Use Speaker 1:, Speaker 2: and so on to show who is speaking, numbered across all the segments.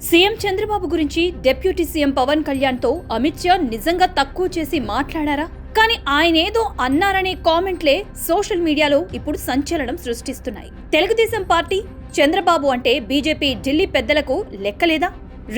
Speaker 1: CM Chandrababu గురించి deputy CM Pawan Kalyan తో అమిత్ షా నిజంగా తక్కువ చేసి మాట్లాడారా? కానీ ఆయనేదో అన్నారనే కామెంట్లే సోషల్ మీడియాలో ఇప్పుడు సంచలనం సృష్టిస్తున్నాయి. తెలుగుదేశం పార్టీ చంద్రబాబు అంటే బీజేపీ ఢిల్లీ పెద్దలకు లెక్కలేదా?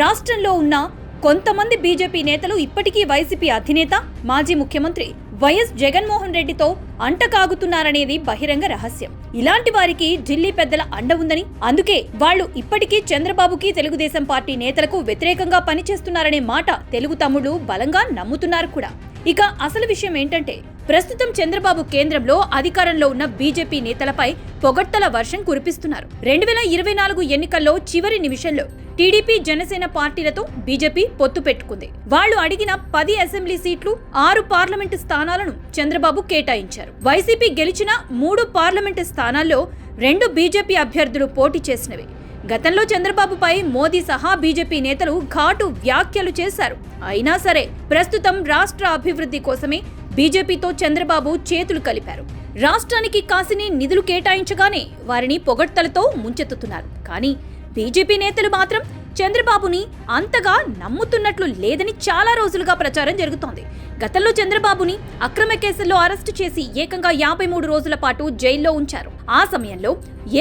Speaker 1: రాష్ట్రంలో ఉన్న కొంతమంది బీజేపీ నేతలు ఇప్పటికీ వైసీపీ అధినేత మాజీ ముఖ్యమంత్రి వైఎస్ జగన్మోహన్ రెడ్డితో అంటకాగుతున్నారనేది బహిరంగ రహస్యం. ఇలాంటి వారికి ఢిల్లీ పెద్దల అండ ఉందని, అందుకే వాళ్లు ఇప్పటికీ చంద్రబాబుకి తెలుగుదేశం పార్టీ నేతలకు వ్యతిరేకంగా పనిచేస్తున్నారనే మాట తెలుగు తమ్ముళ్లు బలంగా నమ్ముతున్నారు కూడా. ఇక అసలు విషయం ఏంటంటే, ప్రస్తుతం చంద్రబాబు కేంద్రంలో అధికారంలో ఉన్న బీజేపీ నేతలపై పొగడ్తల వర్షం కురిపిస్తున్నారు. 2024 ఎన్నికల్లో చివరి నిమిషంలో టీడీపీ జనసేన పార్టీలతో బీజేపీ పొత్తు పెట్టుకుంది. వాళ్లు అడిగిన 10 అసెంబ్లీ సీట్లు, 6 పార్లమెంటు స్థానాలను చంద్రబాబు కేటాయించారు. వైసీపీ గెలిచిన 3 పార్లమెంటు స్థానాల్లో 2 బీజేపీ అభ్యర్థులు పోటీ చేసినవి. గతంలో చంద్రబాబుపై మోదీ సహా బీజేపీ నేతలు ఘాటు వ్యాఖ్యలు చేశారు. అయినా సరే ప్రస్తుతం రాష్ట్ర అభివృద్ధి కోసమే బీజేపీతో చంద్రబాబు చేతులు కలిపారు. రాష్ట్రానికి కాసిని నిధులు కేటాయించగానే వారిని పొగడ్తలతో ముంచెత్తుతున్నారు. కానీ బీజేపీ నేతలు మాత్రం చంద్రబాబుని అంతగా నమ్ముతున్నట్లు లేదని చాలా రోజులుగా ప్రచారం జరుగుతోంది. గతంలో చంద్రబాబుని అక్రమ కేసుల్లో అరెస్టు చేసి ఏకంగా 53 రోజుల పాటు జైల్లో ఉంచారు. ఆ సమయంలో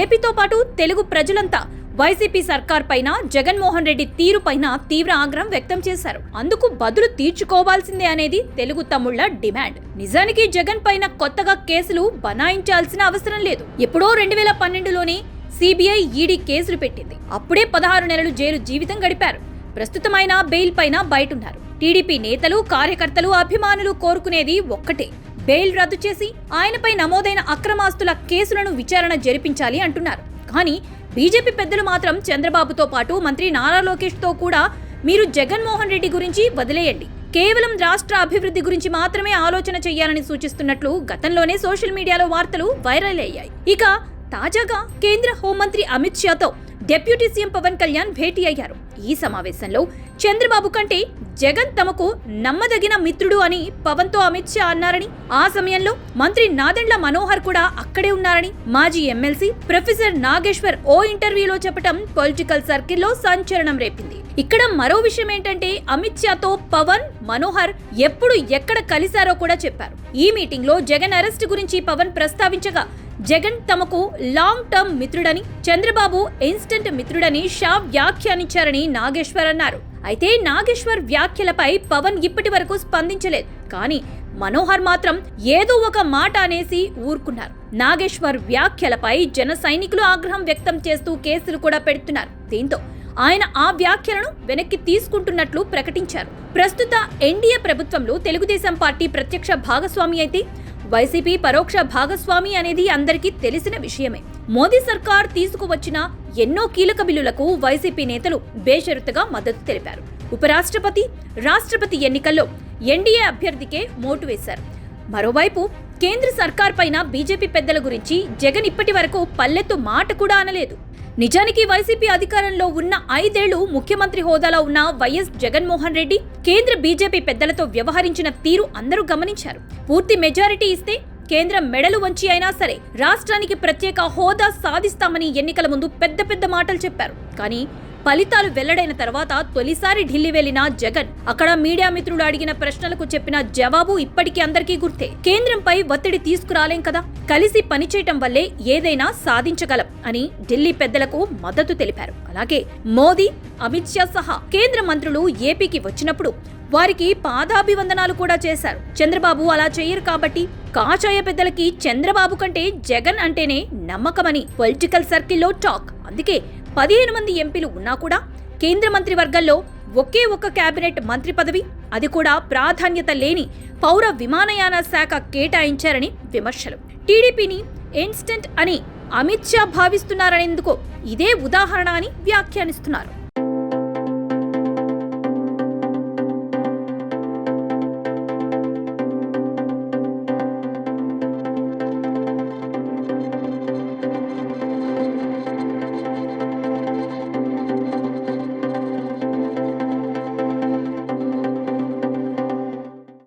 Speaker 1: ఏపీతో పాటు తెలుగు ప్రజలంతా వైసీపీ సర్కార్ పైన, జగన్మోహన్ రెడ్డి తీరు పైన తీవ్ర ఆగ్రహం వ్యక్తం చేశారు. అందుకు బదులు తీర్చుకోవాల్సిందే అనేది తెలుగు తమ్ముళ్ల డిమాండ్. నిజానికి జగన్ పైన కొత్తగా కేసులు బనాయించాల్సిన అవసరం లేదు. ఎప్పుడో 2012లోనే సిబిఐ, ఈడీ కేసులు పెట్టింది. అప్పుడే 16 నెలలు జైలు జీవితం గడిపారు. ప్రస్తుతం ఆయన బెయిల్ పైన బయటున్నారు. టీడీపీ నేతలు, కార్యకర్తలు, అభిమానులు కోరుకునేది ఒక్కటే, బెయిల్ రద్దు చేసి ఆయనపై నమోదైన అక్రమాస్తుల కేసులను విచారణ జరిపించాలి అంటున్నారు. కానీ బీజేపీ పెద్దలు మాత్రం చంద్రబాబుతో పాటు మంత్రి నారా లోకేష్ తో కూడా మీరు జగన్మోహన్ రెడ్డి గురించి వదిలేయండి, కేవలం రాష్ట్ర అభివృద్ధి గురించి మాత్రమే ఆలోచన చేయాలని సూచిస్తున్నట్లు గతంలోనే సోషల్ మీడియాలో వార్తలు వైరల్ అయ్యాయి. ఇక తాజాగా కేంద్ర హోంమంత్రి అమిత్ షాతో డిప్యూటీ సీఎం పవన్ కళ్యాణ్ భేటీ అయ్యారు. ఈ సమావేశంలో చంద్రబాబు కంటే జగన్ తమకు నమ్మదగిన మిత్రుడు అని పవన్ తో అమిత్ షా అన్నారని, ఆ సమయంలో మంత్రి నాదెండ్ల మనోహర్ కూడా అక్కడే ఉన్నారని మాజీ ఎమ్మెల్సీ ప్రొఫెసర్ నాగేశ్వర్ ఓ ఇంటర్వ్యూలో చెప్పడం పొలిటికల్ సర్కిల్లో సంచలనం రేపింది. ఇక్కడ మరో విషయం ఏంటంటే, అమిత్ షాతో పవన్, మనోహర్ ఎప్పుడు ఎక్కడ కలిశారో కూడా చెప్పారు. ఈ మీటింగ్ లో జగన్ అరెస్ట్ గురించి పవన్ ప్రస్తావించగా, జగన్ తమకు లాంగ్ టర్మ్ మిత్రుడని, చంద్రబాబు ఇన్స్టెంట్ మిత్రుడని షా వ్యాఖ్యానించారని నాగేశ్వర్ అన్నారు. అయితే నాగేశ్వర్ వ్యాఖ్యలపై పవన్ ఇప్పటి వరకు స్పందించలేదు. కానీ మనోహర్ మాత్రం ఏదో ఒక మాట అనేసి ఊరుకున్నారు. నాగేశ్వర్ వ్యాఖ్యలపై జన సైనికులు ఆగ్రహం వ్యక్తం చేస్తూ కేసులు కూడా పెడుతున్నారు. దీంతో ఆయన ఆ వ్యాఖ్యలను వెనక్కి తీసుకుంటున్నట్లు ప్రకటించారు. ప్రస్తుత ఎన్డీఏ ప్రభుత్వంలో తెలుగుదేశం పార్టీ ప్రత్యక్ష భాగస్వామి అయితే వైసీపీ పరోక్ష భాగస్వామి అనేది అందరికీ తెలిసిన విషయమే. మోదీ సర్కార్ తీసుకువచ్చిన ఎన్నో కీలక బిల్లులకు వైసీపీ నేతలు బేషరతుగా మద్దతు తెలిపారు. ఉపరాష్ట్రపతి, రాష్ట్రపతి ఎన్నికల్లో ఎన్డీఏ అభ్యర్థికే ఓటు వేశారు. మరోవైపు కేంద్ర సర్కార్ పైన బీజేపీ పెద్దల గురించి జగన్ ఇప్పటి వరకు పల్లెత్తు మాట కూడా అనలేదు. నిజానికి వైసీపీ అధికారంలో ఉన్న 5 ఏళ్లు ముఖ్యమంత్రి హోదాలో ఉన్న వైఎస్ జగన్మోహన్ రెడ్డి కేంద్ర బీజేపీ పెద్దలతో వ్యవహరించిన తీరు అందరూ గమనించారు. పూర్తి మెజారిటీ ఇస్తే కేంద్రం మెడలు వంచి అయినా సరే రాష్ట్రానికి ప్రత్యేక హోదా సాధిస్తామని ఎన్నికల ముందు పెద్ద పెద్ద మాటలు చెప్పారు. కానీ ఫలితాలు వెల్లడైన తర్వాత తొలిసారి ఢిల్లీ వెళ్లిన జగన్ అక్కడ మీడియా మిత్రులు అడిగిన ప్రశ్నలకు చెప్పిన జవాబు ఇప్పటికీ అందరికీ గుర్తే. కేంద్రంపై ఒత్తిడి తీసుకురాలేం కదా, కలిసి పనిచేయటం వల్లే ఏదైనా సాధించగలం అని ఢిల్లీ పెద్దలకు మద్దతు తెలిపారు. అలాగే మోదీ, అమిత్ షా సహా కేంద్ర మంత్రులు ఏపీకి వచ్చినప్పుడు వారికి పాదాభివందనాలు కూడా చేశారు. చంద్రబాబు అలా చేయరు కాబట్టి కాషాయ పెద్దలకి చంద్రబాబు కంటే జగన్ అంటేనే నమ్మకమని పొలిటికల్ సర్కిల్లో టాక్. అందుకే 15 మంది ఎంపీలు ఉన్నా కూడా కేంద్ర మంత్రి వర్గంలో ఒకే ఒక్క కేబినెట్ మంత్రి పదవి, అది కూడా ప్రాధాన్యత లేని పౌర విమానయాన శాఖ కేటాయించారని విమర్శలు. టీడీపీని ఇన్స్టెంట్ అని అమిత్ షా భావిస్తున్నారనేందుకు ఇదే ఉదాహరణ అని వ్యాఖ్యానిస్తున్నారు.